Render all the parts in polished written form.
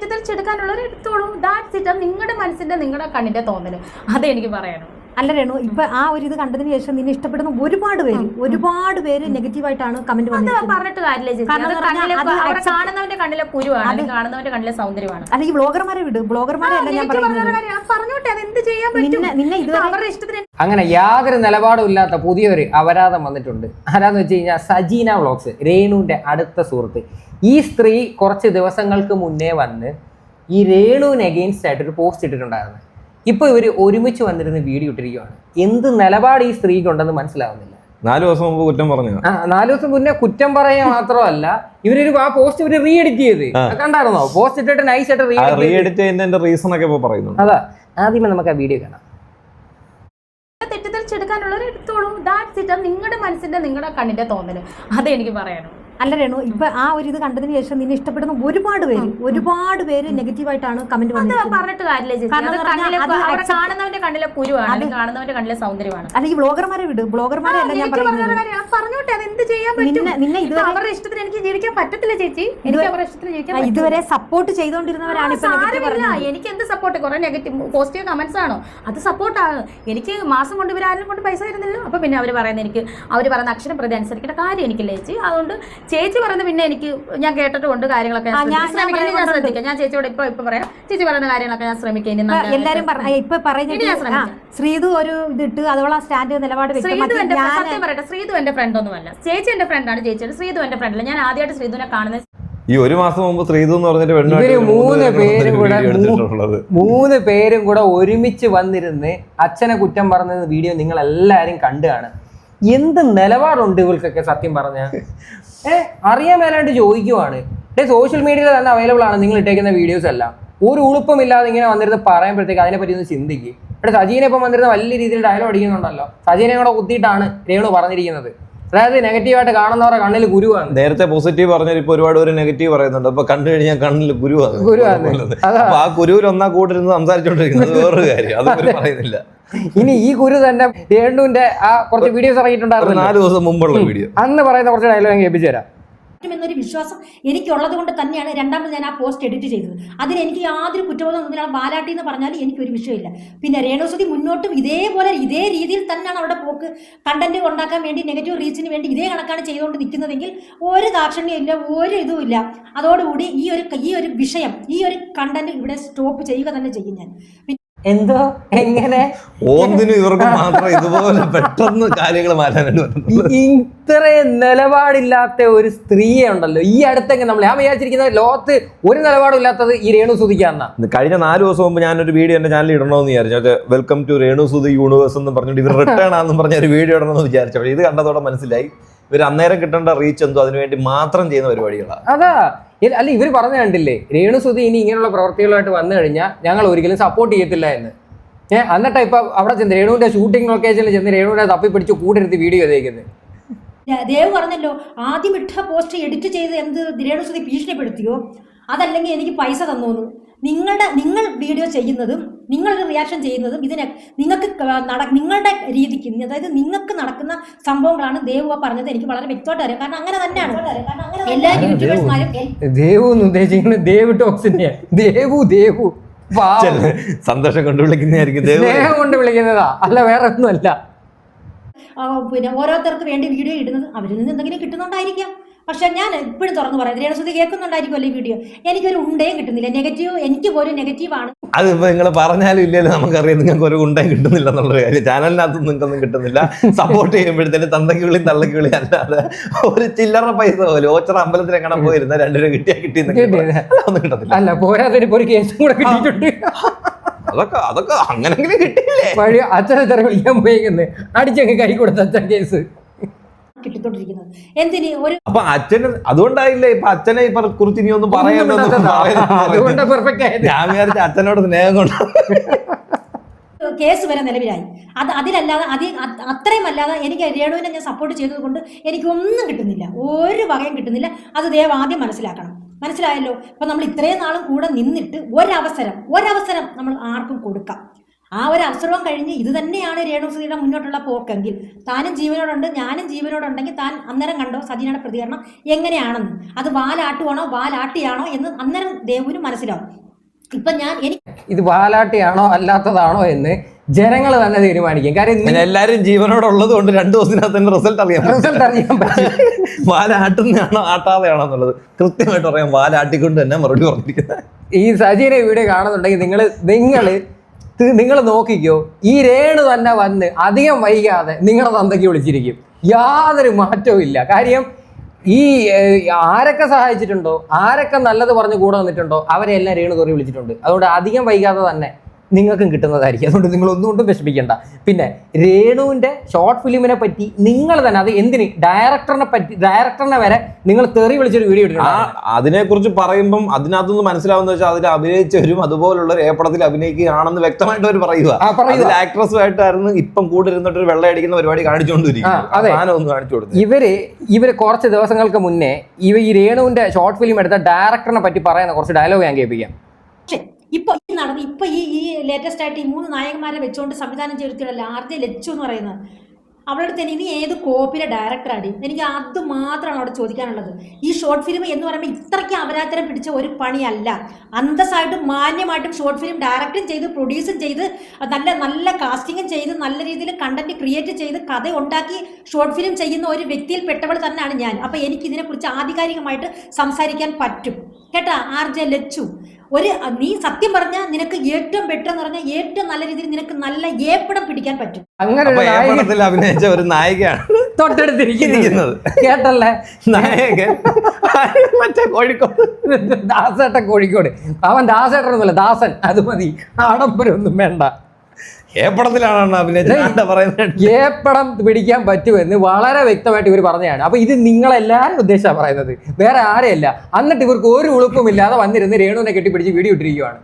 തെറ്റിദ്ധരിച്ചെടുക്കാനുള്ളവർ എടുത്തോളൂ. That's it. നിങ്ങളുടെ മനസ്സിന്റെ നിങ്ങളുടെ കണ്ണിന്റെ തോന്നല്. അതേ എനിക്ക് പറയാനുള്ളൂ. അല്ല രേണു, ഇപ്പൊ ആ ഒരു ഇത് കണ്ടതിന് ശേഷം നിന്നെ ഇഷ്ടപ്പെടുന്ന ഒരുപാട് പേര് നെഗറ്റീവായിട്ടാണ് കമന്റ് പറഞ്ഞിട്ട് കാര്യമില്ല. കാണുന്നവന്റെ കണ്ണിലെ കുരുവാണ്, അല്ലെങ്കിൽ കാണുന്നവന്റെ കണ്ണിലെ സൗന്ദര്യമാണ്. അല്ലെങ്കിൽ ബ്ലോഗർമാരെ വിട്, ബ്ലോഗർമാരല്ല ഞാൻ പറഞ്ഞോട്ടെ, അത് എന്ത് ചെയ്യാൻ പറ്റും? അവരുടെ ഇഷ്ടത്തിന്. അങ്ങനെ യാതൊരു നിലപാടും ഇല്ലാത്ത പുതിയൊരു അപരാധം വന്നിട്ടുണ്ട്. ആരാന്ന് വെച്ച് കഴിഞ്ഞാൽ സജീന വ്ളോഗ്സ്, രേണുവിന്റെ അടുത്ത സുഹൃത്ത്. ഈ സ്ത്രീ കുറച്ച് ദിവസങ്ങൾക്ക് മുന്നേ വന്ന് ഈ രേണുവിന് അഗെയിൻസ്റ്റ് ആയിട്ട് ഒരു പോസ്റ്റ് ഇട്ടിട്ടുണ്ടായിരുന്നു. ഇപ്പൊ ഇവര് ഒരുമിച്ച് വന്നിരുന്ന് വീഡിയോ ഇട്ടിരിക്കുകയാണ്. എന്ത് നിലപാട് ഈ സ്ത്രീക്കുണ്ടെന്ന് മനസ്സിലാവുന്നില്ല. 4 ദിവസം മുമ്പ് കുറ്റം പറഞ്ഞു. 4 ദിവസം മുന്നേ കുറ്റം പറയുക മാത്രമല്ല, ഇവരൊരു ആ പോസ്റ്റ് ഇവര് റീ എഡിറ്റ് ചെയ്ത് കണ്ടായിരുന്നോ? പോസ്റ്റ് ഇട്ടിട്ട് നൈസ് ആയിട്ട് റീ എഡിറ്റ് ചെയ്യുന്നതിന്റെ റീസൺ ഒക്കെ ഇപ്പൊ പറയുന്നു. അതാ ആദ്യമേ നമുക്ക് ആ വീഡിയോ കാണാം. തെറ്റിദ്ധരിച്ചെടുക്കാനുള്ളവർ എടുത്തോളൂ. That's it. നിങ്ങളുടെ മനസ്സിന്റെ നിങ്ങളുടെ കണ്ണിന്റെ തോന്നല്. അതേ എനിക്ക് പറയാനുള്ളൂ. അല്ല രേണു, ഇപ്പൊ ആ ഒരു ഇത് കണ്ടതിന് ശേഷം നിന്നെ ഇഷ്ടപ്പെടുന്ന ഒരുപാട് പേര് നെഗറ്റീവായിട്ടാണ് കമന്റ് പറഞ്ഞിട്ട് കാര്യമില്ല. കാണുന്നവന്റെ കണ്ണിലെ കുരുവാണ്, അല്ലെങ്കിൽ കാണുന്നവന്റെ കണ്ണിലെ സൗന്ദര്യമാണ്. അല്ലെങ്കിൽ ബ്ലോഗർമാരെ വിട്, ബ്ലോഗർമാരല്ല ഞാൻ പറഞ്ഞോട്ടെ, അത് എന്ത് ചെയ്യാൻ പറ്റും? അവരുടെ ഇഷ്ടത്തിന് എനിക്ക് ജീവിക്കാൻ പറ്റത്തില്ല ചേച്ചി. എനിക്ക് അവരുടെ ഇഷ്ടത്തിന് ജീവിക്കാൻ ഇതുവരെ സപ്പോർട്ട് ചെയ്തോണ്ടിരുന്നവരാണ്. എനിക്ക് എന്ത് സപ്പോർട്ട്? കുറെ നെഗറ്റീവ് പോസിറ്റീവ് കമന്റ്സ് ആണോ? അത് സപ്പോർട്ടാണ്. എനിക്ക് മാസം കൊണ്ട് ഇവരാരും കൊണ്ട് പൈസ തരുന്നില്ല. അപ്പൊ പിന്നെ അവർ പറയുന്ന അക്ഷരം പ്രതി അനുസരിക്കേണ്ട കാര്യം എനിക്കില്ല ചേച്ചി. അതുകൊണ്ട് ചേച്ചി പറയുന്നത് പിന്നെ എനിക്ക് ഞാൻ കേട്ടിട്ടുണ്ട് കാര്യങ്ങളൊക്കെ ഞാൻ ശ്രദ്ധിക്കാം. ഞാൻ ചേച്ചിയോട് ഇപ്പൊ പറയാം. ചേച്ചി പറയുന്ന കാര്യങ്ങളൊക്കെ ഞാൻ ശ്രമിക്കാം. എല്ലാരും ഇപ്പൊ പറയുന്നത് ശ്രീതു ഒരു ഇതിട്ട് അതോളം സ്റ്റാൻഡ് നിലപാട്. സത്യം പറയട്ടെ, ശ്രീതു എന്റെ ഫ്രണ്ട് ഒന്നുമല്ല. ചേച്ചി എന്റെ ഫ്രണ്ടാണ്. ചേച്ചിയുടെ ശ്രീതു എന്റെ ഫ്രണ്ടല്ല. ഞാൻ ആദ്യമായിട്ട് ശ്രീതുവിനെ കാണുന്നത് ഈ 1 മാസം മുമ്പ് ശ്രീതു എന്ന് പറഞ്ഞിട്ട് മൂന്ന് പേരും കൂടെ ഒരുമിച്ച് വന്നിരുന്ന് അച്ഛനെ കുറ്റം പറഞ്ഞ വീഡിയോ നിങ്ങൾ എല്ലാരും കണ്ടാണ്. എന്ത് നിലപാടുണ്ട് ഇവൾക്കൊക്കെ? സത്യം പറഞ്ഞ അറിയാൻ മേലാണ്ട് ചോദിക്കുവാണ്. സോഷ്യൽ മീഡിയയിൽ തന്നെ അവൈലബിൾ ആണ് നിങ്ങൾ ഇട്ടേക്കുന്ന വീഡിയോസ് എല്ലാം. ഒരു ഉളുപ്പമില്ലാതെ ഇങ്ങനെ വന്നിരുന്ന് പറയുമ്പോഴത്തേക്ക് അതിനെപ്പറ്റി ഒന്ന് ചിന്തിക്കുക. ഇവിടെ സജീനെ ഇപ്പം വന്നിരുന്ന വലിയ രീതിയിൽ ഡയലോഗ് അടിക്കുന്നുണ്ടല്ലോ. സജീനെ കൂടെ കുത്തിയിട്ടാണ് രേണു പറഞ്ഞിരിക്കുന്നത്. അതായത് നെഗറ്റീവായിട്ട് കാണുന്നവരുടെ കണ്ണിൽ ഗുരുവാണ്. നേരത്തെ പോസിറ്റീവ് പറഞ്ഞാൽ ഇപ്പൊ ഒരുപാട് പേര് നെഗറ്റീവ് പറയുന്നുണ്ട്. അപ്പൊ കണ്ടു കഴിഞ്ഞാൽ കണ്ണിൽ ഗുരുവാണ്. അപ്പൊ ആ ഗുരുവിൽ ഒന്നാ കൂട്ടിരുന്ന് സംസാരിച്ചോണ്ടിരിക്കുന്നത് വേറൊരു കാര്യം, അതൊന്നും പറയുന്നില്ല. ഇനി ഈ ഗുരു തന്നെ രേണുവിന്റെ ആ കുറച്ച് വീഡിയോസ് ഇറങ്ങിയിട്ടുണ്ടായിരുന്നു 4 ദിവസം മുമ്പുള്ള വീഡിയോ. അന്ന് പറയുന്ന കുറച്ച് ഡയലോഗ് കേൾപ്പിച്ചു തരാം. എന്നൊരു വിശ്വാസം എനിക്കുള്ളത് കൊണ്ട് തന്നെയാണ് രണ്ടാമത് ഞാൻ ആ പോസ്റ്റ് എഡിറ്റ് ചെയ്തത്. അതിന് എനിക്ക് യാതൊരു കുറ്റബോധം ബാലാട്ടി എന്ന് പറഞ്ഞാൽ എനിക്കൊരു വിഷയമില്ല. പിന്നെ രേണുസുതി മുന്നോട്ടും ഇതേ രീതിയിൽ തന്നെയാണ് അവിടെ പോക്ക്. കണ്ടന്റ് ഉണ്ടാക്കാൻ വേണ്ടി, നെഗറ്റീവ് റീച്ചിന് വേണ്ടി ഇതേ കണക്കാണ് ചെയ്തുകൊണ്ട് നിൽക്കുന്നതെങ്കിൽ ഒരു ദാക്ഷിണ്യം ഇല്ല, ഒരു ഇതുമില്ല. അതോടുകൂടി ഈ ഒരു വിഷയം, ഈ ഒരു കണ്ടന്റ് ഇവിടെ സ്റ്റോപ്പ് ചെയ്യുക തന്നെ ചെയ്യും ഞാൻ. എന്തോ എങ്ങനെ ഓന്തിനും ഇവർക്ക് മാത്രം ഇതുപോലെ പെട്ടെന്ന് കാര്യങ്ങൾ മാറ്റാനായിട്ട് ഇത്രയും നിലപാടില്ലാത്ത ഒരു സ്ത്രീയെ ഉണ്ടല്ലോ ഈ അടുത്തെങ്കിൽ നമ്മൾ. ഞാൻ വിചാരിച്ചിരിക്കുന്ന ലോകത്ത് ഒരു നിലപാടും ഇല്ലാത്തത് ഈ രേണു സുധിക്കാന്നാ. കഴിഞ്ഞ 4 ദിവസം മുമ്പ് ഞാനൊരു വീഡിയോ എന്റെ ചാനലിൽ ഇടണമെന്ന് വിചാരിച്ചു. Welcome to Renu Sudhi universe എന്ന് പറഞ്ഞിട്ട് ഇവർ റിട്ടേൺ ആണെന്ന് പറഞ്ഞ ഒരു വീഡിയോ ഇടണമെന്ന് വിചാരിച്ചു. പക്ഷേ ഇത് കണ്ടതോടെ മനസ്സിലായി ഇവർ അന്നേരം കിട്ടേണ്ട റീച്ച് എന്തോ അതിനുവേണ്ടി മാത്രം ചെയ്യുന്ന പരിപാടികളാണ്. അതാ അല്ല, ഇവർ പറഞ്ഞു കണ്ടില്ലേ രേണു സുധി ഇനി ഇങ്ങനെയുള്ള പ്രവർത്തികളുമായിട്ട് വന്നു കഴിഞ്ഞാൽ ഞങ്ങൾ ഒരിക്കലും സപ്പോർട്ട് ചെയ്യത്തില്ല എന്ന്. എന്നിട്ടാ ഇപ്പൊ അവിടെ ചെന്ന് രേണുവിന്റെ ഷൂട്ടിംഗ് ലൊക്കേഷനിൽ ചെന്ന് രേണുവിനെ തപ്പിപ്പിടിച്ച് കൂടെടുത്ത് വീഡിയോ ചെയ്തേക്കുന്നത്. ദേവ് പറഞ്ഞല്ലോ, ആദ്യം ഇട്ട പോസ്റ്റ് എഡിറ്റ് ചെയ്ത് എന്ത് രേണുസുതി ഭീഷണിപ്പെടുത്തിയോ, അതല്ലെങ്കിൽ എനിക്ക് പൈസ തന്നോന്നു. നിങ്ങൾ വീഡിയോ ചെയ്യുന്നതും നിങ്ങളൊരു റിയാക്ഷൻ ചെയ്യുന്നതും നിങ്ങളുടെ രീതിക്ക്, അതായത് നിങ്ങൾക്ക് നടക്കുന്ന സംഭവങ്ങളാണ് ദേവു പറഞ്ഞത്. എനിക്ക് വളരെ വ്യക്തമായിട്ട് അറിയാം. കാരണം അങ്ങനെ തന്നെയാണ് എല്ലാ യൂട്യൂബേഴ്സ്മാരും. സന്തോഷം കൊണ്ട് വിളിക്കുന്നതായിരിക്കും, സ്നേഹം കൊണ്ട് വിളിക്കുന്നതാ, അല്ല വേറെ ഒന്നുമല്ല. പിന്നെ ഓരോരുത്തർക്ക് വേണ്ടി വീഡിയോ ഇടുന്നത് അവരിൽ നിന്ന് എന്തെങ്കിലും കിട്ടുന്നുണ്ടായിരിക്കാം. പക്ഷെ ഞാൻ ഇപ്പോഴും തുറന്നു പറയാം, രേണുസുതി കേൾക്കുന്നുണ്ടായിരിക്കുമല്ലോ ഈ വീഡിയോ. എനിക്കൊരു ഉണ്ടയും കിട്ടുന്നില്ല. നെഗറ്റീവ്, എനിക്ക് പോലും നെഗറ്റീവാണ്. അതിപ്പോ നിങ്ങൾ പറഞ്ഞാലും ഇല്ലല്ലോ നമുക്കറിയാം നിങ്ങൾക്ക് ഒരു ഉണ്ടയും കിട്ടുന്നില്ല എന്നുള്ളൊരു കാര്യം. ചാനലിനകത്ത് നിങ്ങൾക്കൊന്നും കിട്ടുന്നില്ല. സപ്പോർട്ട് ചെയ്യുമ്പോഴത്തേന് തന്തയ്ക്ക് വിളി അല്ലാതെ ഒരു ചില്ലറ പൈസ പോലും ഓച്ചറ അമ്പലത്തിൽ എങ്ങനെ പോയിരുന്ന 2 രൂപ കിട്ടിയാൽ ഒന്നും കിട്ടത്തില്ല. അല്ല പോരാതിന് ഒരു കേസും കൂടെ കിട്ടിയിട്ടുണ്ട്. അതൊക്കെ അങ്ങനെങ്കിലും കിട്ടിയില്ലേ? വഴി അച്ഛനെ തെര വിളിക്കാൻ പോയിരിക്കുന്നത് അടിച്ചങ്ങ് കൈ കൊടുത്ത അച്ഛൻ കേസ് കിട്ടിക്കൊണ്ടിരിക്കുന്നത് എന്തിന് ഒരു. അപ്പൊ അച്ഛന് അതുകൊണ്ടായില്ലേ ഇപ്പൊ അച്ഛനെ കുറിച്ച് ഇനി ഒന്നും പറയാൻ ഞാൻ വിചാരിച്ച അച്ഛനോട് സ്നേഹം കൊണ്ട് കേസ് വരെ നിലവിലായി. അതിലല്ലാതെ അത്രയും അല്ലാതെ എനിക്ക് രേണുവിനെ ഞാൻ സപ്പോർട്ട് ചെയ്തത് കൊണ്ട് എനിക്കൊന്നും കിട്ടുന്നില്ല, ഒരു വകയും കിട്ടുന്നില്ല. അത് ദയവ് ആദ്യം മനസ്സിലാക്കണം. മനസ്സിലായല്ലോ? ഇപ്പൊ നമ്മൾ ഇത്രയും നാളും കൂടെ നിന്നിട്ട് ഒരവസരം നമ്മൾ ആർക്കും കൊടുക്കാം. ആ ഒരു അവസരവും കഴിഞ്ഞ് ഇത് തന്നെയാണ് രേണുസുധിയുടെ മുന്നോട്ടുള്ള പോക്കെങ്കിൽ താനും ജീവനോടുണ്ട്, ഞാനും ജീവനോടുണ്ടെങ്കിൽ താൻ അന്നേരം കണ്ടോ സജീനയുടെ പ്രതികരണം എങ്ങനെയാണെന്ന്. അത് വാലാട്ടുവാണോ വാലാട്ടിയാണോ എന്ന് അന്നേരം ദേവുവിന് മനസ്സിലാവും. ഇപ്പൊ ഇത് വാലാട്ടിയാണോ അല്ലാത്തതാണോ എന്ന് ജനങ്ങൾ തന്നെ തീരുമാനിക്കും. കാര്യം എല്ലാരും ജീവനോടുള്ളത് കൊണ്ട് 2 ദിവസത്തിനകത്ത് തന്നെ റിസൾട്ട് അറിയാൻ പറ്റും. വാലാട്ടുന്നതാണോ ആട്ടാതെയാണോ എന്നുള്ളത് കൃത്യമായിട്ട് പറയാം. വാലാട്ടിക്കൊണ്ട് തന്നെ മറുപടി പറഞ്ഞിരിക്കുന്നത്. ഈ സജീന വീഡിയോ കാണുന്നുണ്ടെങ്കിൽ നിങ്ങൾ നോക്കിക്കോ, ഈ രേണു തന്നെ വന്ന് അധികം വൈകാതെ നിങ്ങളെ തന്തയ്ക്ക് വിളിച്ചിരിക്കും. യാതൊരു മാറ്റവും ഇല്ല. കാര്യം ഈ ആരൊക്കെ സഹായിച്ചിട്ടുണ്ടോ, ആരൊക്കെ നല്ലത് പറഞ്ഞ് കൂടെ വന്നിട്ടുണ്ടോ അവരെല്ലാം രേണു കയറി വിളിച്ചിട്ടുണ്ട്. അതുകൊണ്ട് അധികം വൈകാതെ തന്നെ നിങ്ങൾക്കും കിട്ടുന്നതായിരിക്കും. അതുകൊണ്ട് നിങ്ങൾ ഒന്നുകൊണ്ടും വിഷമിക്കണ്ട. പിന്നെ രേണുവിന്റെ ഷോർട്ട് ഫിലിമിനെ പറ്റി നിങ്ങൾ തന്നെ, അത് എന്തിന് ഡയറക്ടറിനെ വരെ നിങ്ങൾ തെറി വിളിച്ചൊരു വീഡിയോ ഇട്ടിട്ടുണ്ട്. അതിനെക്കുറിച്ച് പറയുമ്പം അതിനകത്തുനിന്ന് മനസ്സിലാവുന്ന വെച്ചാൽ അതിൽ അഭിനയിച്ചവരും അതുപോലുള്ള ഒരു ഏപ്പടത്തിൽ അഭിനയിക്കുകയാണെന്ന് വ്യക്തമായിട്ട് അവർ പറയുക. ആക്ട്രസുമായിട്ടായിരുന്നു ഇപ്പം കൂടെ ഇരുന്നിട്ട് ഒരു വെള്ളം അടിക്കുന്ന പരിപാടി കാണിച്ചുകൊണ്ടിരിക്കും. കാണിച്ചു കൊടുത്തു. ഇവര് കുറച്ച് ദിവസങ്ങൾക്ക് മുന്നേ ഈ രേണുവിന്റെ ഷോർട്ട് ഫിലിം എടുത്ത ഡയറക്ടറിനെ പറ്റി പറയുന്ന കുറച്ച് ഡയലോഗ് ഞാൻ കേൾപ്പിക്കാം. ഇപ്പൊ ഈ ലേറ്റസ്റ്റ് ആയിട്ട് ഈ 3 നായകന്മാരെ വെച്ചുകൊണ്ട് സംവിധാനം ചെയ്തിട്ടുള്ള ആർജെ ലച്ചു എന്ന് പറയുന്നത്, അവളുടെ തന്നെ ഇനി ഏത് കോപ്പിലെ ഡയറക്ടറാണ്? എനിക്ക് അത് മാത്രമാണ് അവിടെ ചോദിക്കാനുള്ളത്. ഈ ഷോർട്ട് ഫിലിം എന്ന് പറയുമ്പോൾ ഇത്രയ്ക്ക് അപരാധനം പിടിച്ച ഒരു പണിയല്ല. അന്തസ്സായിട്ടും മാന്യമായിട്ടും ഷോർട്ട് ഫിലിം ഡയറക്റ്റും ചെയ്ത് പ്രൊഡ്യൂസും ചെയ്ത് നല്ല കാസ്റ്റിങ്ങും ചെയ്ത് നല്ല രീതിയിൽ കണ്ടന്റ് ക്രിയേറ്റ് ചെയ്ത് കഥ ഉണ്ടാക്കി ഷോർട്ട് ഫിലിം ചെയ്യുന്ന ഒരു വ്യക്തിയിൽ പെട്ടവൾ തന്നെയാണ് ഞാൻ. അപ്പൊ എനിക്ക് ഇതിനെക്കുറിച്ച് ആധികാരികമായിട്ട് സംസാരിക്കാൻ പറ്റും കേട്ടാ. ആർജെ ലച്ചു, നീ സത്യം പറഞ്ഞാൽ നിനക്ക് ഏറ്റവും ബെറ്റർ എന്ന് പറഞ്ഞാൽ ഏറ്റവും നല്ല രീതിയിൽ നിനക്ക് നല്ല ഏപ്പടം പിടിക്കാൻ പറ്റും. അങ്ങനെ അഭിനയിച്ച ഒരു നായികയാണ് തൊട്ടടുത്തിരിക്കുന്നത് കേട്ടല്ലേ. നായകൻ മറ്റേ കോഴിക്കോട് ദാസേട്ടൻ, കോഴിക്കോട്. അവൻ ദാസേട്ടനൊന്നുമല്ല, ദാസൻ. അത് മതി, ആഡംബരമൊന്നും വേണ്ട. ഏപ്പടത്തിലാണ് അഭിനയിച്ചത്. ഏപ്പടം പിടിക്കാൻ പറ്റുമെന്ന് വളരെ വ്യക്തമായിട്ട് ഇവർ പറഞ്ഞതാണ്. അപ്പൊ ഇത് നിങ്ങളെല്ലാരും ഉദ്ദേശിച്ചാണ് പറയുന്നത്, വേറെ ആരെയല്ല. എന്നിട്ട് ഇവർക്ക് ഒരു ഉളുപ്പുമില്ലാതെ വന്നിരുന്ന് രേണുവിനെ കെട്ടിപ്പിടിച്ച് വീഡിയോ ഇട്ടിരിക്കുകയാണ്.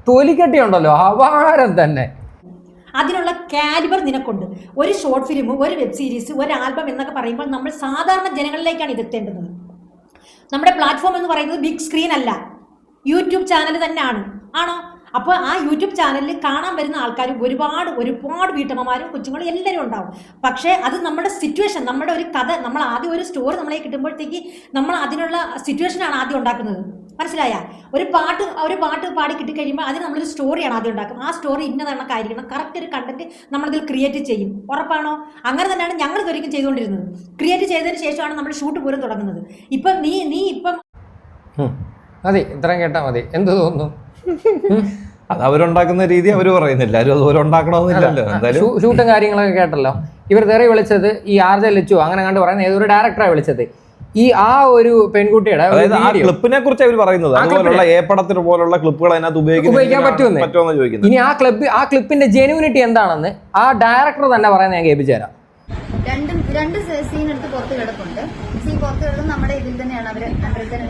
തൊലിക്കെട്ടിയുണ്ടല്ലോ, അപാരം തന്നെ. അതിനുള്ള കാലിബർ നിനക്കുണ്ട്. ഒരു ഷോർട്ട് ഫിലിം, ഒരു വെബ് സീരീസ്, ഒരു ആൽബം എന്നൊക്കെ പറയുമ്പോൾ നമ്മൾ സാധാരണ ജനങ്ങളിലേക്കാണ് ഇത് എത്തേണ്ടത്. നമ്മുടെ പ്ലാറ്റ്ഫോം എന്ന് പറയുന്നത് ബിഗ് സ്ക്രീൻ അല്ല, യൂട്യൂബ് ചാനൽ തന്നെയാണ്. ആണോ? അപ്പോൾ ആ യൂട്യൂബ് ചാനലിൽ കാണാൻ വരുന്ന ആൾക്കാരും ഒരുപാട് വീട്ടമ്മമാരും കൊച്ചുങ്ങളും എല്ലാവരും ഉണ്ടാവും. പക്ഷേ അത് നമ്മുടെ സിറ്റുവേഷൻ, നമ്മുടെ ഒരു കഥ, നമ്മൾ ആദ്യം ഒരു സ്റ്റോറി നമ്മളെ കിട്ടുമ്പോഴത്തേക്ക് നമ്മൾ അതിനുള്ള സിറ്റുവേഷനാണ് ആദ്യം ഉണ്ടാക്കുന്നത്. മനസ്സിലായ? ഒരു പാട്ട് പാടി കിട്ടിക്കഴിയുമ്പോൾ അതിന് നമ്മളൊരു സ്റ്റോറിയാണ് ആദ്യം ഉണ്ടാക്കുന്നത്. ആ സ്റ്റോറി ഇന്നതായിരിക്കണം, കറക്റ്റ് ഒരു കണ്ടന്റ് നമ്മളതിൽ ക്രിയേറ്റ് ചെയ്യും. ഉറപ്പാണോ? അങ്ങനെ തന്നെയാണ് ഞങ്ങൾ ഇതൊരിക്കലും ചെയ്തുകൊണ്ടിരുന്നത്. ക്രിയേറ്റ് ചെയ്തതിന് ശേഷമാണ് നമ്മൾ ഷൂട്ട് പോലും തുടങ്ങുന്നത്. ഇപ്പം നീ ഇപ്പം മതി, ഇത്രയും കേട്ടാ മതി. എന്ത് തോന്നുന്നു? അത് അവരുണ്ടാക്കുന്ന രീതി അവർ പറയുന്നില്ല, ആരും അതുപോലെ ഉണ്ടാക്കണമെന്നില്ലല്ലോ. എന്തായാലും ഷൂട്ടും കാര്യങ്ങളൊക്കെ കേട്ടല്ലോ. ഇവർ തെറി വിളിച്ചത് ഈ ആർജെ ലച്ചു അങ്ങനെ കണ്ട് പറയുന്ന ഏതൊരു ഡയറക്ടറാണ് വിളിച്ചത്. ആ ഒരു പെൺകുട്ടിയുടെ ക്ലിപ്പിനെ കുറിച്ച് അവർ പറയുന്നത് അതുപോലുള്ള ഏപ്പടത്തിന് പോലുള്ള ക്ലിപ്പുകൾ അതിനകത്ത് ഉപയോഗിക്കാൻ പറ്റുമെന്ന് ചോദിക്കുന്നത്. ഇനി ആ ക്ലിപ്പിന്റെ ജെനുവിനിറ്റി എന്താണെന്ന് ആ ഡയറക്ടർ തന്നെ പറയാൻ ഞാൻ കേൾപ്പിച്ചു തരാം. രണ്ട് സീൻ എടുത്ത് പുറത്ത് കിടപ്പുണ്ട്. സീൻ പുറത്ത് കിടക്കുന്നത് നമ്മുടെ ഇതിൽ തന്നെയാണ് അവർ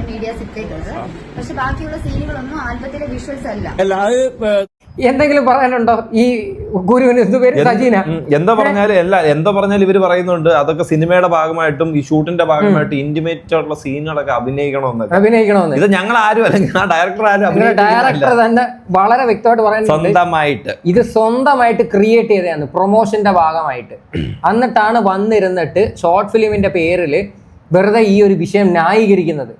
മീഡിയാസ് ഇട്ടേക്കുന്നത്. പക്ഷെ ബാക്കിയുള്ള സീനുകളൊന്നും ആൽബത്തിലെ വിഷ്വൽസ് അല്ല. എന്തെങ്കിലും പറയാനുണ്ടോ ഈ ഗുരുവിന്? സജീന എന്താ പറഞ്ഞാലും ഇവര് പറയുന്നുണ്ട് അതൊക്കെ സിനിമയുടെ ഭാഗമായിട്ടും ഈ ഷൂട്ടിന്റെ ഭാഗമായിട്ടും ഇന്റിമേറ്റ് ആയിട്ടുള്ള സീനുകളൊക്കെ അഭിനയിക്കണമെന്ന്. ഇത് ഞങ്ങൾ ആരും അല്ലെങ്കിൽ ആ ഡയറക്ടർ തന്നെ വളരെ വ്യക്തമായിട്ട് പറയുന്നത് ഇത് സ്വന്തമായിട്ട് ക്രിയേറ്റ് ചെയ്തതാണ്, പ്രൊമോഷന്റെ ഭാഗമായിട്ട്. എന്നിട്ടാണ് വന്നിരുന്നിട്ട് ഷോർട്ട് ഫിലിമിന്റെ പേരിൽ വെറുതെ ഈ ഒരു വിഷയം ന്യായീകരിക്കുന്നത്.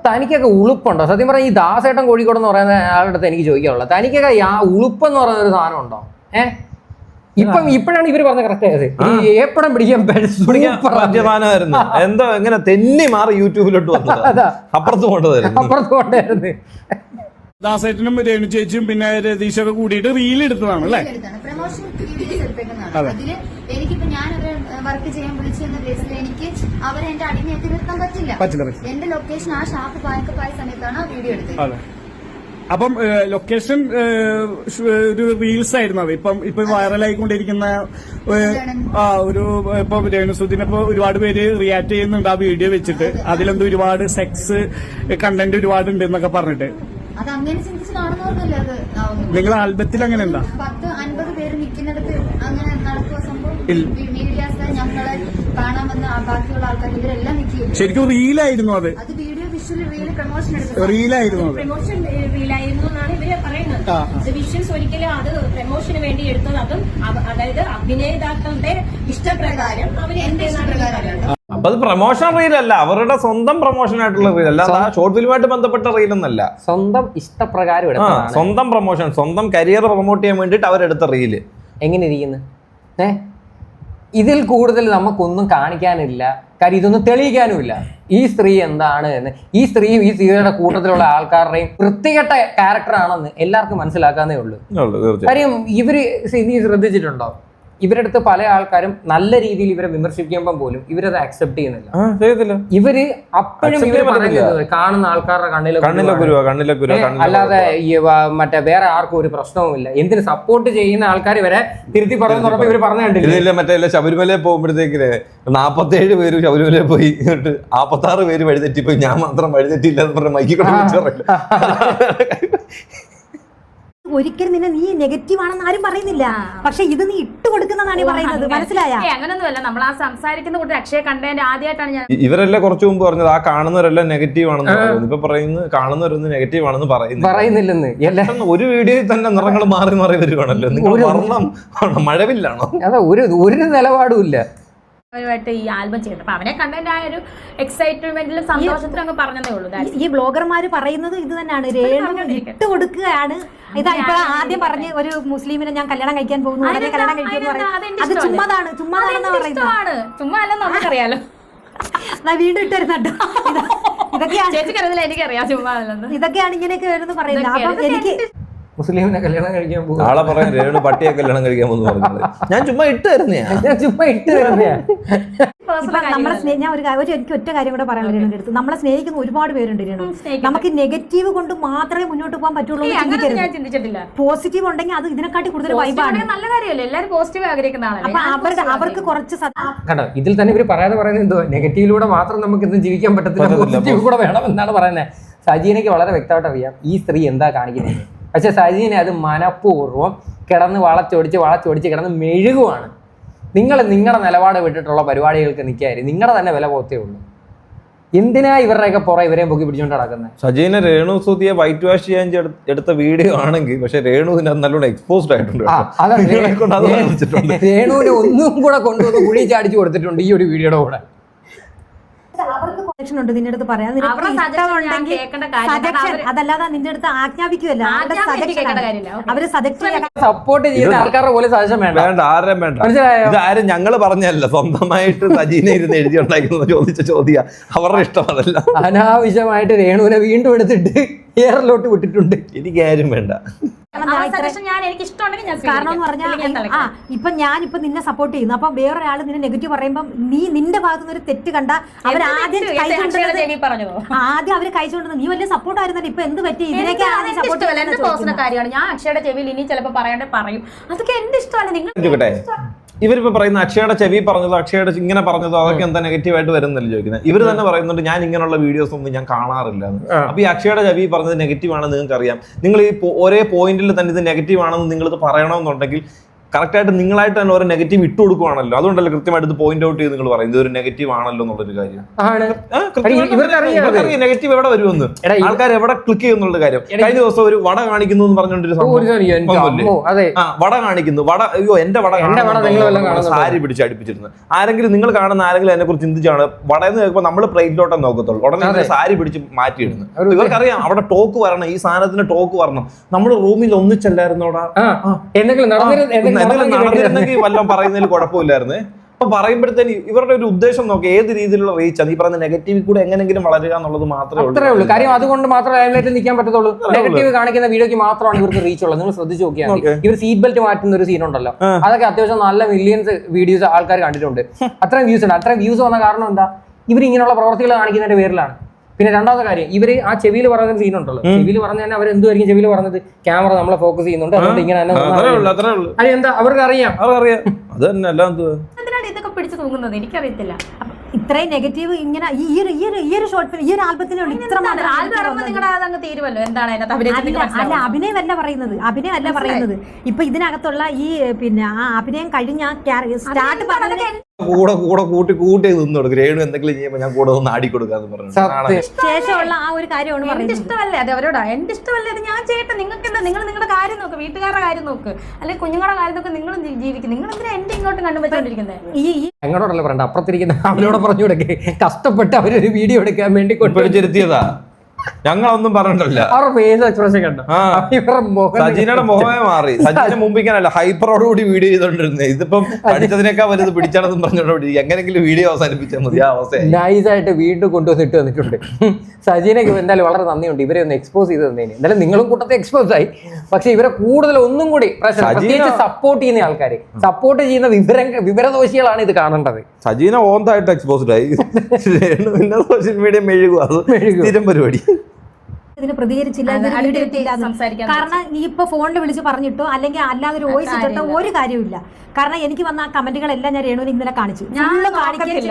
തനിക്കൊക്കെ ഉളുപ്പുണ്ടോ? സത്യം പറഞ്ഞാൽ ഈ ദാസേട്ടൻ കോഴിക്കോട് എന്ന് പറയുന്ന ആളുടെ അടുത്ത് എനിക്ക് ചോദിക്കാനുള്ളത്, തനിക്കൊക്കെ ഉളുപ്പെന്ന് പറയുന്ന ഒരു സാധനം ഉണ്ടോ? ഇപ്പോഴാണ് ഇവര് പറഞ്ഞ കറക്റ്റ് ആയത്. ഈ ഏപ്പടം പിടിക്കാൻ എന്തോ എങ്ങനെ തെന്നി മാറി യൂട്യൂബിലോട്ട് വന്നത്. അപ്പുറത്ത് കൊണ്ടായിരുന്നു. ദാസേട്ടനും രേണു ചേച്ചിയും പിന്നെ രതീഷൊക്കെ കൂടിയിട്ട് റീൽ എടുത്തതാണ് അല്ലേ? പ്രൊമോഷൻ വീഡിയോസ് എടുത്തേക്കുന്നതാണ്. അതില് എനിക്കിപ്പോ ഞാൻ അവരെ വർക്ക് ചെയ്യാൻ വിളിച്ചെന്ന ബേസിൽ എനിക്ക് അവരെ എന്റെ അടിമയാക്കി നിർത്താൻ പറ്റില്ല. എന്റെ ലൊക്കേഷൻ ആ ഷാപ്പ് പായക്കപ്പായ സമയത്താണ് ആ വീഡിയോ എടുത്തത്. അപ്പം ലൊക്കേഷൻ ഒരു റീൽസ് ആയിരുന്നു അത്. ഇപ്പൊ വൈറലായിക്കൊണ്ടിരിക്കുന്ന ഒരു ഇപ്പൊ രേണുസുദിനെ ഇപ്പൊ ഒരുപാട് പേര് റിയാക്ട് ചെയ്യുന്നുണ്ട് ആ വീഡിയോ വെച്ചിട്ട്. അതിലെന്തോ ഒരുപാട് സെക്സ് കണ്ടന്റ് ഒരുപാട് ഉണ്ട് എന്നൊക്കെ പറഞ്ഞിട്ട്. അത് അങ്ങനെ ചിന്തിച്ച് കാണുന്നവർക്കല്ലേ അത് ആവുന്നത്. നിങ്ങൾ ആൽബത്തിൽ അങ്ങനെ എന്താ 10-50 പേര് നിൽക്കുന്നിടത്ത് അങ്ങനെ നടക്കുക സംഭവം? മീഡിയാസ് ഞങ്ങളെ കാണാൻ വന്ന ബാക്കിയുള്ള ആൾക്കാർ ഇവരെല്ലാം നിൽക്കുകയും ശരിക്കും റീലായിരുന്നു അത്. വീഡിയോ ആക്ച്വലി റീല് പ്രൊമോഷൻ എടുത്തത്. റീലായിരുന്നു അത്. പ്രൊമോഷൻ റീലായിരുന്നു എന്നാണ് ഇവര് പറയുന്നത്. വിഷ്വൽസ് ഒരിക്കലും അത് പ്രൊമോഷന് വേണ്ടി എടുത്തത്, അതും അതായത് അഭിനേതാക്കളുടെ ഇഷ്ടപ്രകാരം അവര് എന്റെ ഇഷ്ടപ്രകാരമാണ്. അപ്പൊ അത് പ്രൊമോഷൻ റീലല്ല, അവരുടെ സ്വന്തം പ്രൊമോഷൻ ആയിട്ടുള്ള റീൽ അല്ല, ഷോർട്ട് ഫിലിമായിട്ട് ബന്ധപ്പെട്ട റീലൊന്നല്ല. സ്വന്തം ഇഷ്ടപ്രകാരം എടുത്തതാണ്. സ്വന്തം പ്രൊമോഷൻ, സ്വന്തം കരിയർ പ്രൊമോട്ട് ചെയ്യാൻ വേണ്ടിയിട്ട് അവരെടുത്ത റീല്. എങ്ങനെ ഇരിക്കുന്നു? ഇതിൽ കൂടുതൽ നമുക്കൊന്നും കാണിക്കാനില്ല. കാര്യം ഇതൊന്നും തെളിയിക്കാനുമില്ല. ഈ സ്ത്രീ എന്താണ് എന്ന്, ഈ സ്ത്രീയും ഈ സ്ത്രീയുടെ കൂട്ടത്തിലുള്ള ആൾക്കാരുടെയും വൃത്തികെട്ട ക്യാരക്ടറാണെന്ന് എല്ലാവർക്കും മനസ്സിലാക്കാന്നേ ഉള്ളൂ. കാര്യം ഇവര് നീ ശ്രദ്ധിച്ചിട്ടുണ്ടോ, ഇവരുടെ അടുത്ത് പല ആൾക്കാരും നല്ല രീതിയിൽ ഇവരെ വിമർശിക്കുമ്പോൾ പോലും ഇവരത് അക്സെപ്റ്റ് ചെയ്യുന്നില്ല. ഇവര് അപ്പോഴും ഇവര് പറയുന്നത് കാണുന്ന ആൾക്കാരുടെ കണ്ണിലൊക്കെ, അല്ലാതെ മറ്റേ വേറെ ആർക്കും ഒരു പ്രശ്നവുമില്ല. എന്തിന് സപ്പോർട്ട് ചെയ്യുന്ന ആൾക്കാർ വരെ തിരുത്തി പറയുന്നപ്പോ ഇവര് പറഞ്ഞു കണ്ടില്ല. മറ്റേ ശബരിമലയിൽ പോകുമ്പോഴത്തേക്ക് 47 പേര് ശബരിമലയിൽ പോയി, 46 പേര് വഴിതെറ്റിപ്പോയി, ഞാൻ മാത്രം വഴിതെറ്റില്ല എന്ന് പറഞ്ഞ മൈക്കിക്കൊണ്ട് ഒരിക്കലും നിന്നെ നീ നെഗറ്റീവ് ആണെന്ന് ആരും പറയുന്നില്ല. പക്ഷെ ഇത് നീ ഇട്ട് കൊടുക്കുന്നതാണ് പറയുന്നത്. മനസ്സിലായ? അങ്ങനൊന്നുമല്ല. നമ്മൾ ആ സംസാരിക്കുന്ന കൂട്ടി അക്ഷയ കണ്ടതിന്റെ ആദ്യമായിട്ടാണ് ഞാൻ. ഇവരെല്ലാം കുറച്ചു മുമ്പ് പറഞ്ഞത് ആ കാണുന്നവരെല്ലാം നെഗറ്റീവ് ആണെന്ന് പറയുന്നു. ഇപ്പൊ പറയുന്നത് കാണുന്നവരൊന്നും നെഗറ്റീവ് ആണെന്ന് പറയുന്നില്ലെന്ന്. എല്ലാം ഒരു വീഡിയോയിൽ തന്നെ നിറങ്ങൾ മാറി മാറി വരുവാണല്ലോ. നിങ്ങൾ വർണ്ണം മഴവില്ലാണോ? അതെ, ഒരു നിലപാടും ഇല്ല. ായിട്ട് ഈ ആൽബം ചെയ്തത്. അപ്പൊ അവനെ കണ്ടതിന്റെ ആ ഒരു എക്സൈറ്റ്മെന്റിലും സന്തോഷത്തിലും അങ്ങ് പറഞ്ഞതേ ഉള്ളൂ. ഈ ബ്ലോഗർമാര് പറയുന്നത് ഇത് തന്നെയാണ്, രേണു ഇട്ട് കൊടുക്കുകയാണ്. ഇതാ ഇപ്പൊ ആദ്യം പറഞ്ഞ് ഒരു മുസ്ലിമിനെ ഞാൻ കല്യാണം കഴിക്കാൻ പോകുന്നു, ഉടനെ കല്യാണം കഴിക്കുമെന്ന് പറയുന്നത് അത് ചുമ്മാതാണെന്ന് പറയുന്നത്. ചുമ്മാ അല്ല, നമുക്കറിയാലോ. വീണ്ടും ഇട്ട് വരുന്നുണ്ടോ? ഇതൊക്കെയാണ് ചേച്ചിക്കറിയില്ല, എനിക്കറിയാം. ചുമ്മാ അല്ലെന്ന്. ഇതൊക്കെയാണ് ഇങ്ങനെയൊക്കെ വരുന്നത് പറയുന്നത്. അപ്പൊ എനിക്ക് മുസ്ലിമിനെ കല്യാണം കഴിക്കാൻ പോകും. ആളെ പറയാൻ രേണു പട്ടിയെ കല്യാണം കഴിക്കാൻ പോകുന്നു പറഞ്ഞത് ഞാൻ ചുമ്മാ ഇട്ട് തരുന്നയാ. എനിക്ക് ഒറ്റ കാര്യം കൂടെ പറയാൻ രേണുവിന്റെ അടുത്ത്. നമ്മളെ സ്നേഹിക്കുന്ന ഒരുപാട് പേരുണ്ട് രേണു. നമുക്ക് നെഗറ്റീവ് കൊണ്ട് മാത്രമേ മുന്നോട്ട് പോകാൻ പറ്റുള്ളൂ. ഞാൻ ചിന്തിച്ചിട്ടില്ല. പോസിറ്റീവ് ഉണ്ടെങ്കിൽ അത് ഇതിനെക്കാട്ടി കൂടുതൽ വൈബാണ്. നല്ല കാര്യമല്ലേ, എല്ലാവരും പോസിറ്റീവ് ആഗ്രഹിക്കുന്ന ആളല്ലേ. അപ്പൊ അവർക്ക് കുറച്ച് കണ്ടോ, ഇതിൽ തന്നെ ഇവര് പറയാതെ പറയുന്നത് എന്തോ നെഗറ്റീവിലൂടെ മാത്രം നമുക്ക് ഇന്ന് ജീവിക്കാൻ പറ്റത്തില്ല, പോസിറ്റീവ് കൂടെ വേണം എന്നാണ് പറയുന്നത്. സജീനയ്ക്ക് വളരെ വ്യക്തമായിട്ട് അറിയാം ഈ സ്ത്രീ എന്താ കാണിക്കുന്നത്. പക്ഷെ സജീനെ അത് മനഃപൂർവ്വം കിടന്ന് വളച്ചൊടിച്ച് കിടന്ന് മെഴുകുവാണ്. നിങ്ങളുടെ നിലപാട് വിട്ടിട്ടുള്ള പരിപാടികൾക്ക് നിൽക്കായിരുന്നു, നിങ്ങളുടെ തന്നെ വില പോത്തേ ഉള്ളൂ. എന്തിനാ ഇവരുടെയൊക്കെ പുറം ഇവരെയും പൊക്കി പിടിച്ചോണ്ട് നടക്കുന്നത്? സജീന രേണു സുധിയെ വൈറ്റ് വാഷ് ചെയ്യാൻ എടുത്ത വീഡിയോ ആണെങ്കിൽ പക്ഷെ രേണുവിന് നല്ലോണം എക്സ്പോസ്ഡ് ആയിട്ടുണ്ട്. രേണുവിനെ ഒന്നും കൂടെ കൊണ്ടുവന്ന് കുഴി ചാടിച്ചു കൊടുത്തിട്ടുണ്ട് ഈ ഒരു വീഡിയോയുടെ കൂടെ. അവർക്ക് കണക്ഷൻ ഉണ്ട് നിന്റെ അടുത്ത് പറയാം. അതല്ലാതെ നിന്റെ അടുത്ത് ആജ്ഞാപിക്കുമല്ല, അവര് സപ്പോർട്ട് ചെയ്യുന്ന ആൾക്കാരുടെ പോലെ സജഷൻ വേണ്ട, ആരും വേണ്ട. ഇതാരും ഞങ്ങള് പറഞ്ഞല്ല, സ്വന്തമായിട്ട് സജീനെ ഇരുന്ന് എഴുതി ഉണ്ടാക്കുന്നത് ചോദിച്ച ചോദ്യം. അവരുടെ ഇഷ്ടം അതല്ല. അനാവശ്യമായിട്ട് രേണുവിനെ വീണ്ടും എടുത്തിട്ട് എയറിലോട്ട് വിട്ടിട്ടുണ്ട്. എനിക്ക് ആരും വേണ്ട. കാരണം എന്ന് പറഞ്ഞാൽ ഇപ്പൊ ഞാനിപ്പോ നിന്നെ സപ്പോർട്ട് ചെയ്യുന്നു, അപ്പൊ വേറൊരാള് നിന്നെ നെഗറ്റീവ് പറയുമ്പോൾ നീ നിന്റെ ഭാഗത്ത് നിന്ന് ഒരു തെറ്റ് കണ്ട അവര് ആദ്യം അവര് കഴിച്ചുകൊണ്ടത് നീ വലിയ സപ്പോർട്ട് ആയിരുന്നല്ലോ. ഇപ്പൊ എന്ത് പറ്റി? ഇതിനൊക്കെയാണ് സപ്പോർട്ട് കാര്യമാണ്. ഞാൻ അക്ഷയുടെ ചെവിയിൽ ഇനി ചിലപ്പോ പറയാണ്ട് പറയും. അതൊക്കെ എന്റെ ഇഷ്ടമല്ല. നിങ്ങൾ ഇവരിപ്പോ പറയുന്ന അക്ഷയുടെ ചെവി പറഞ്ഞതോ അക്ഷയുടെ ഇങ്ങനെ പറഞ്ഞതോ അതൊക്കെ എന്താ നെഗറ്റീവ് ആയിട്ട് വരുന്നില്ല ചോദിക്കുന്നത്. ഇവർ തന്നെ പറയുന്നുണ്ട് ഞാൻ ഇങ്ങനെയുള്ള വീഡിയോസ് ഒന്നും ഞാൻ കാണാറില്ല. അപ്പൊ ഈ അക്ഷയുടെ ചെവി പറഞ്ഞത് നെഗറ്റീവ് ആണെന്ന് നിങ്ങൾക്ക് അറിയാം. നിങ്ങൾ ഈ ഒരേ പോയിന്റിൽ തന്നെ ഇത് നെഗറ്റീവ് ആണെന്ന് നിങ്ങളിത് പറയണമെന്നുണ്ടെങ്കിൽ കറക്റ്റായിട്ട് നിങ്ങളായിട്ട് തന്നെ ഓരോ നെഗറ്റീവ് ഇട്ട് കൊടുക്കുവാണല്ലോ. അതുകൊണ്ടല്ലോ കൃത്യമായിട്ട് ഇത് പോയിന്റ് ഔട്ട് ചെയ്ത് നിങ്ങൾ പറയും ഇതൊരു നെഗറ്റീവ് ആണല്ലോ എന്നുള്ളൊരു കാര്യം. നെഗറ്റീവ് എവിടെ വരുമെന്ന് ആൾക്കാർ എവിടെ ക്ലിക്ക് ചെയ്യുന്നുള്ള കാര്യം. കഴിഞ്ഞ ദിവസം ഒരു വട കാണിക്കുന്നു എന്ന് പറഞ്ഞോണ്ടൊരു വട കാണിക്കുന്നു. അയ്യോ എന്റെ വട സാരി പിടിച്ച് അടുപ്പിച്ചിരുന്നു. ആരെങ്കിലും നിങ്ങൾ കാണുന്ന ആരെങ്കിലും അതിനെ കുറിച്ച് ചിന്തിച്ചാണ് വടയെന്ന് കേൾക്കുമ്പോൾ നമ്മൾ പ്ലേറ്റിലോട്ടേ നോക്കത്തുള്ളൂ. ഉടനെ സാരി പിടിച്ച് മാറ്റിയിടുന്നു. ഇവർക്കറിയാം അവിടെ ടോക്ക് വരണം, ഈ സാധനത്തിന് ടോക്ക് വരണം. നമ്മുടെ റൂമിൽ ഒന്നിച്ചല്ലായിരുന്നോടാ നടന്നിരുന്നെങ്കിൽ വല്ലതും പറയുന്നതിൽ കുഴപ്പമില്ലായിരുന്നു. അപ്പൊ പറയുമ്പോഴത്തേന് ഇവരുടെ ഒരു ഉദ്ദേശം നോക്കി ഏത് രീതിയിലുള്ള റീച്ചാണ് ഈ പറയുന്ന നെഗറ്റീവ് കൂടെ എങ്ങനെങ്കിലും വളരുക എന്നുള്ളത് മാത്രമേ ഉള്ളൂ. കാര്യം അതുകൊണ്ട് മാത്രമേ ലൈംലൈറ്റിൽ നിൽക്കാൻ പറ്റത്തുള്ളൂ. നെഗറ്റീവ് കാണിക്കുന്ന വീഡിയോക്ക് മാത്രമാണ് ഇവർക്ക് റീച്ച് ഉള്ളത്. നിങ്ങൾ ശ്രദ്ധിച്ചു നോക്കിയാൽ ഇവർ സീറ്റ് ബെൽറ്റ് മാറ്റുന്ന ഒരു സീൻ ഉണ്ടല്ലോ, അതൊക്കെ അത്യാവശ്യം നല്ല മില്യൺസ് വീഡിയോസ് ആൾക്കാർ കണ്ടിട്ടുണ്ട്. അത്രയും വ്യൂസ് ഉണ്ട്. അത്രയും വ്യൂസ് വന്ന കാരണം എന്താ? ഇവർ ഇങ്ങനെയുള്ള പ്രവർത്തികൾ കാണിക്കുന്നതിന്റെ പേരിലാണ്. പിന്നെ രണ്ടാമത്തെ കാര്യം, ഇവര് ആ ചെവിയിൽ പറഞ്ഞ സീൻ ഉണ്ടല്ലോ, ചെവിയിൽ പറഞ്ഞ തന്നെ അവർ എന്തുമായിരിക്കും ചെവിയിൽ പറഞ്ഞത്? ക്യാമറ നമ്മളെ ഫോക്കസ് ചെയ്യുന്നുണ്ട്, അതുകൊണ്ട് ഇങ്ങനെ തന്നെ എന്താ അവർക്ക് അറിയാം. അത് തന്നെ എല്ലാം ഇതൊക്കെ പിടിച്ചു തൂങ്ങുന്നത് എനിക്കറിയത്തില്ല. ഇത്രയും നെഗറ്റീവ് ഇങ്ങനെ ഈ ഒരു ഷോർട്ട് ഫിലിം ഈ ഒരു ആൽബത്തിനുണ്ട് ഇത്ര നിങ്ങളുടെ തീരുമല്ലോ എന്താണ് അതിനകത്ത് അല്ല അഭിനയമല്ല പറയുന്നത്. ഇപ്പൊ ഇതിനകത്തുള്ള ഈ പിന്നെ ആ അഭിനയം കഴിഞ്ഞ സ്റ്റാർട്ട് പറഞ്ഞത് കൂടെ കൂട്ടി നിന്ന് കൊടുക്കും. രേണു എന്തെങ്കിലും ചെയ്യുമ്പോൾ ഞാൻ കൂടെ ഒന്ന് ആടി കൊടുക്കാന്ന് പറഞ്ഞു. സത്യം. ശേഷമുള്ള ആ ഒരു കാര്യമാണ് എന്റെ പറയുന്നത്. ഇഷ്ടമല്ലേ അത് അവരോടാ, എന്റെ ഇഷ്ടമല്ലേ അത് ഞാൻ ചെയ്യട്ടെ. നിങ്ങൾക്ക് എന്താ, നിങ്ങൾ നിങ്ങളുടെ കാര്യം നോക്ക്, വീട്ടുകാരുടെ കാര്യം നോക്ക്, അല്ലെങ്കിൽ കുഞ്ഞുങ്ങളുടെ കാര്യം നോക്ക്, നിങ്ങളും ജീവിക്കും. നിങ്ങൾ എന്തിനാ എന്റെ ഇങ്ങോട്ടും കണ്ടുപറ്റിക്കൊണ്ടിരിക്കുന്നത്? ഈ ഞങ്ങളോടല്ല പറയണ്ട, അപ്പുറത്തിരിക്കുന്ന അവരോട് പറഞ്ഞു കൊടുക്കേ. കഷ്ടപ്പെട്ട് അവരൊരു വീഡിയോ എടുക്കാൻ വേണ്ടി പിടിച്ചിരുത്തിയതാ, ഞങ്ങളൊന്നും പറഞ്ഞിട്ടില്ല. അവരുടെ ഫേസ് എക്സ്പ്രഷൻ കണ്ടോ? സജീനയുടെ മുഖമേ മാറി. സജീന മുമ്പിക്കാനല്ല ഹൈപ്പറോടുകൂടി വീഡിയോ ചെയ്തോണ്ടിരുന്നത്. ഇതിപ്പം പഠിച്ചതിനേക്കാൾ വലുത് പിടിച്ചാണെന്നും പറഞ്ഞോണ്ട് എങ്ങനെങ്കിലും വീഡിയോ അവസാനിപ്പിച്ചാൽ മതി. ആ അവസ്ഥ നൈസായിട്ട് വീണ്ടും കൊണ്ടുവന്നിട്ട് വന്നിട്ടുണ്ട്. സജീനയ്ക്ക് എന്തായാലും വളരെ നന്ദിയുണ്ട്, ഇവരെ ഒന്ന് എക്സ്പോസ് ചെയ്ത് തന്നേന്. എന്തായാലും നിങ്ങളും കൂട്ടത്തെ എക്സ്പോസ് ആയി. പക്ഷെ ഇവരെ കൂടുതൽ ഒന്നും കൂടി പ്രത്യേകിച്ച് സപ്പോർട്ട് ചെയ്യുന്ന ആൾക്കാർ, സപ്പോർട്ട് ചെയ്യുന്ന വിവരദോഷികളാണ് ഇത് കാണേണ്ടത്. സജീന ഓന്തായിട്ട് എക്സ്പോസ്ഡ് ആയി. പിന്നെ സോഷ്യൽ മീഡിയ മെഴുകുക, അത് സ്ഥിരം പരിപാടി. ഇതിന് പ്രതികരിച്ചില്ല, ഇതിന് വീഡിയോ ഇട്ടില്ല എന്ന്. കാരണം നീ ഇപ്പൊ ഫോണിൽ വിളിച്ച് പറഞ്ഞിട്ടോ അല്ലെങ്കിൽ അല്ലാതെ ഒരു വോയിസ് ഇട്ടിട്ടോ ഒരു കാര്യമില്ല. കാരണം എനിക്ക് വന്ന ആ കമന്റുകളെല്ലാം ഞാൻ രേണുവിനെ ഇന്നലെ കാണിച്ചു,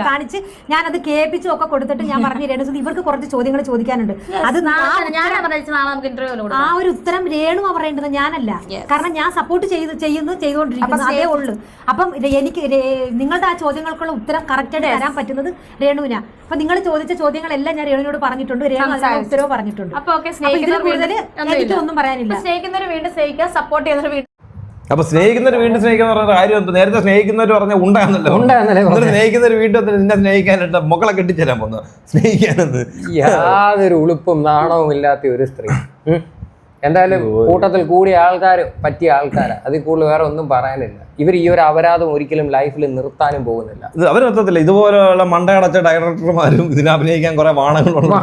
കാണിച്ച് ഞാനത് കേൾപ്പിച്ചും ഒക്കെ കൊടുത്തിട്ട് ഞാൻ പറഞ്ഞു, രേണു ഇവർക്ക് കുറച്ച് ചോദ്യങ്ങൾ ചോദിക്കാനുണ്ട്. അത് ആ ഒരു ഉത്തരം രേണു പറയേണ്ടത് ഞാനല്ല. കാരണം ഞാൻ സപ്പോർട്ട് ചെയ്തുകൊണ്ടിരിക്കുന്നു, അതേ ഉള്ളൂ. അപ്പം എനിക്ക് നിങ്ങളുടെ ആ ചോദ്യങ്ങൾക്കുള്ള ഉത്തരം കറക്റ്റായിട്ട് തരാൻ പറ്റുന്നത് രേണുവിനാ. അപ്പൊ നിങ്ങൾ ചോദിച്ച ചോദ്യങ്ങളെല്ലാം ഞാൻ രേണുവിനോട് പറഞ്ഞിട്ടുണ്ട്, രേണു അതിന് ഉത്തരവ് പറഞ്ഞിട്ടുണ്ട്. എനിക്കൊന്നും പറയാനില്ല. സ്നേഹിക്കുന്നവർ വീണ്ടും സ്നേഹിക്കുക, സപ്പോർട്ട് ചെയ്യുന്നവർ വീണ്ടും. അപ്പൊ സ്നേഹിക്കുന്നവർ വീണ്ടും സ്നേഹിക്കുന്ന പറഞ്ഞ കാര്യം, നേരത്തെ സ്നേഹിക്കുന്നവർ പറഞ്ഞ ഉണ്ടാകുന്നല്ലോ. സ്നേഹിക്കുന്നവർ വീണ്ടും നിന്നെ സ്നേഹിക്കാനായിട്ട് മക്കളെ കെട്ടിച്ചേരാൻ പോന്നു സ്നേഹിക്കാനെന്ന്. യാതൊരു ഉളുപ്പും നാണവും ഇല്ലാത്ത ഒരു സ്ത്രീ. എന്തായാലും കൂട്ടത്തിൽ കൂടിയ ആൾക്കാർ പറ്റിയ ആൾക്കാരാ, അതിൽ കൂടുതൽ വേറെ ഒന്നും പറയാനില്ല. ഇവർ ഈ ഒരു അപരാധം ഒരിക്കലും ലൈഫിൽ നിർത്താനും പോകുന്നില്ല. ഇത് അവർ നിർത്തത്തില്ല. ഇതുപോലെയുള്ള മണ്ടയടച്ച ഡയറക്ടർമാരും ഇതിനെ അഭിനയിക്കാൻ കുറെ വാണങ്ങളുള്ള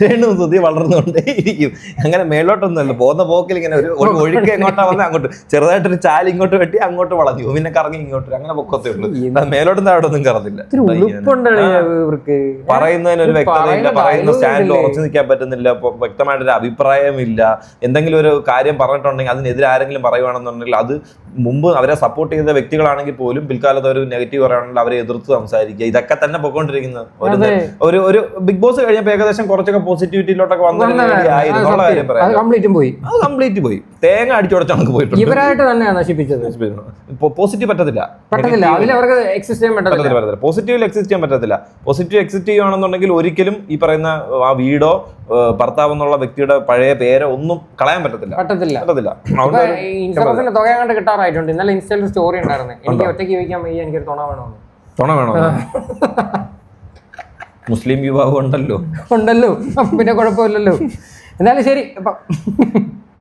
രേണു സുധി വളർന്നുകൊണ്ടേ ഇരിക്കും. അങ്ങനെ മേലോട്ടൊന്നുമല്ല, പോകുന്ന പോക്കിൽ ഇങ്ങനെ ഒരു ഒഴുക്ക് എങ്ങോട്ടാ വന്നാൽ അങ്ങോട്ട് ചെറുതായിട്ടൊരു ചാല് ഇങ്ങോട്ട് വെട്ടി അങ്ങോട്ട് വളഞ്ഞു, പിന്നെ കറങ്ങി ഇങ്ങോട്ട്, അങ്ങനെ പൊക്കത്തേ ഉള്ളൂ. മേലോട്ടും താഴോട്ടൊന്നും കറന്നില്ല. പറയുന്നതിനൊരു വ്യക്തതയില്ല, പറയുന്ന സ്റ്റാൻഡിൽ ഉറച്ചു നിൽക്കാൻ പറ്റുന്നില്ല, വ്യക്തമായിട്ടൊരു അഭിപ്രായമില്ല. എന്തെങ്കിലും ഒരു കാര്യം പറഞ്ഞിട്ടുണ്ടെങ്കിൽ അതിനെതിരെ ആരെങ്കിലും പറയുകയാണെന്നുണ്ടെങ്കിൽ അത് മുമ്പ് അവരെ സപ്പോർട്ട് ചെയ്ത വ്യക്തികളാണെങ്കിൽ പോലും പിൽക്കാലത്ത് ഒരു നെഗറ്റീവ് പറയുകയാണെങ്കിൽ അവരെ എതിർത്ത് സംസാരിക്കുക, ഇതൊക്കെ തന്നെ പൊക്കോണ്ടിരിക്കുന്നത്. ഒരു ബിഗ് ബോസ് കഴിഞ്ഞപ്പോൾ ഏകദേശം കുറച്ചൊക്കെ പോസിറ്റിവിറ്റിയിലോട്ടൊക്കെ വന്നിരുന്നുള്ള കാര്യം പറയാം. അത് കംപ്ലീറ്റ് പോയി. തേങ്ങ അടിച്ചുടച്ചാണ് പോയിട്ടുണ്ട്. ഇവരായിട്ട് തന്നെയാണ് നശിപ്പിച്ചത്. പോസിറ്റീവ് പറ്റത്തില്ല, പോസിറ്റീവിൽ എക്സിസ്റ്റ് ചെയ്യാൻ പറ്റത്തില്ല. പോസിറ്റീവ് എക്സിസ്റ്റ് ചെയ്യുകയാണെന്നുണ്ടെങ്കിൽ ഒരിക്കലും ഈ പറയുന്ന ആ വീടോ ഭർത്താവ് എന്നുള്ള വ്യക്തിയുടെ പഴയ പേരോ ഒന്നും കളയാൻ പറ്റത്തില്ല. കിട്ടാറായിട്ടുണ്ട്. ഇന്നലെ ഇൻസ്റ്റയിൽ സ്റ്റോറി ഉണ്ടായിരുന്നു, എനിക്ക് ഒറ്റയ്ക്ക് ചോദിക്കാൻ വയ്യ, എനിക്കൊരു തുണ വേണോ. മുസ്ലിം വിഭാഗം ഉണ്ടല്ലോ, പിന്നെ കുഴപ്പമില്ലല്ലോ. എന്നാലും ശരി.